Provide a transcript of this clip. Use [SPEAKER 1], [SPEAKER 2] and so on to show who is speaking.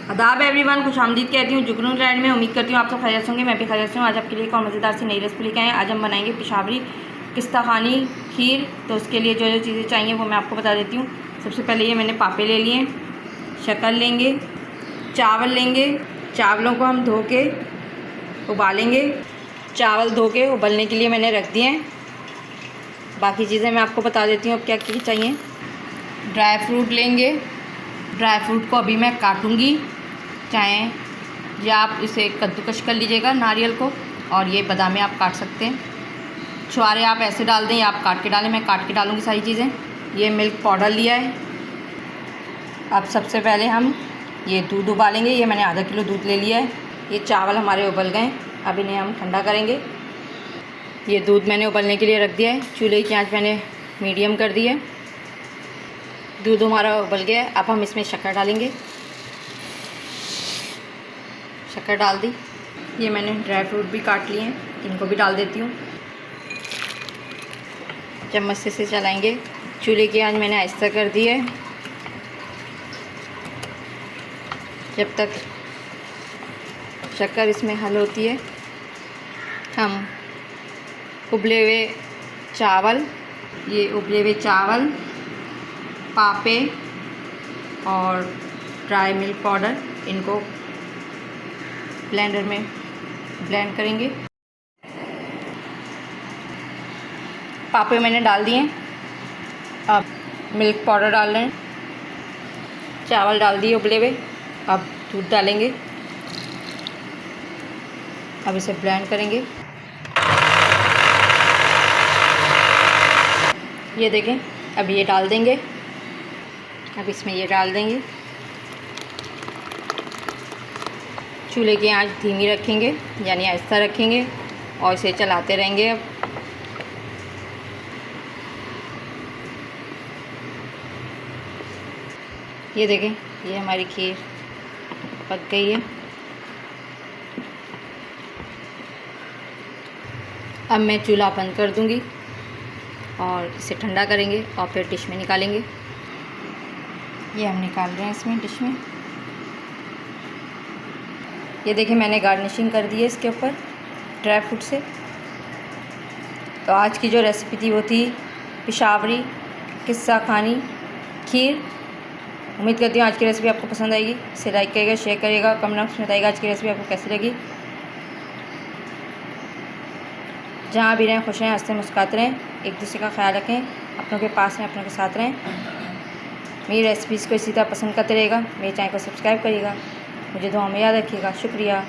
[SPEAKER 1] आदाब एवरीवन, खुशामदीद कहती हूँ जुगनू लैंड में। उम्मीद करती हूँ आप सब खैरियत होंगे। मैं भी खैरियत हूँ। आज आपके लिए एक और मज़ेदार सी नई रेसिपी लेके आए हैं। आज हम बनाएंगे पिशावरी किस्ताखानी खीर। तो उसके लिए जो जो चीज़ें चाहिए वो मैं आपको बता देती हूँ। सबसे पहले ये मैंने पापे ले लिए, शक्कर लेंगे, चावल लेंगे। चावलों को हम धो के उबालेंगे। चावल धो के उबलने के लिए मैंने रख दिए हैं। बाकी चीज़ें मैं आपको बता देती हूँ अब क्या क्या चाहिए। ड्राई फ्रूट लेंगे। ड्राई फ्रूट को अभी मैं काटूँगी, चाहे या आप इसे कद्दूकश कर लीजिएगा नारियल को, और ये बादामें आप काट सकते हैं। छुआरे आप ऐसे डाल दें या आप काट के डालें। मैं काट के डालूँगी सारी चीज़ें। ये मिल्क पाउडर लिया है। अब सबसे पहले हम ये दूध उबालेंगे। ये मैंने आधा किलो दूध ले लिया है। ये चावल हमारे उबल गए, अब इन्हें हम ठंडा करेंगे। ये दूध मैंने उबलने के लिए रख दिया है। चूल्हे की आंच मैंने मीडियम कर दी है। दूध हमारा उबल गया है। अब हम इसमें शक्कर डालेंगे। शक्कर डाल दी। ये मैंने ड्राई फ्रूट भी काट लिए हैं, इनको भी डाल देती हूँ। चम्मच से चलाएंगे। चूल्हे की आंच मैंने आहिस्ता कर दी है। जब तक शक्कर इसमें हल होती है, हम उबले हुए चावल, ये उबले हुए चावल, पापे और ड्राई मिल्क पाउडर, इनको ब्लेंडर में ब्लेंड करेंगे। पापे मैंने डाल दिए। अब मिल्क पाउडर डाल रहे हैं। चावल डाल दिए उबले हुए। अब दूध डालेंगे। अब इसे ब्लेंड करेंगे। ये देखें, अब ये डाल देंगे। अब इसमें ये डाल देंगे। चूल्हे की आंच धीमी रखेंगे, यानी आहिस्ता रखेंगे, और इसे चलाते रहेंगे। अब ये देखें, ये हमारी खीर पक गई है। अब मैं चूल्हा बंद कर दूंगी और इसे ठंडा करेंगे और फिर डिश में निकालेंगे। ये हम निकाल रहे हैं इसमें डिश में। ये देखिए, मैंने गार्निशिंग कर दी है इसके ऊपर ड्राई फ्रूट से। तो आज की जो रेसिपी थी वो थी पिशावरी किस्ताखानी खीर। उम्मीद करती हूँ आज की रेसिपी आपको पसंद आएगी। इसे लाइक करिएगा, शेयर करिएगा, कमेंट बॉक्स में बताइएगा आज की रेसिपी आपको कैसी लगी। जहाँ भी रहें खुश रहें, हंसते मुस्कुराते रहें, एक दूसरे का ख्याल रखें, अपनों के पास रहें, अपनों के साथ रहें। मेरी रेसिपीज़ को इसी तरह पसंद करते रहेगा। मेरे चैनल को सब्सक्राइब करिएगा। मुझे दुआ में याद रखिएगा। शुक्रिया।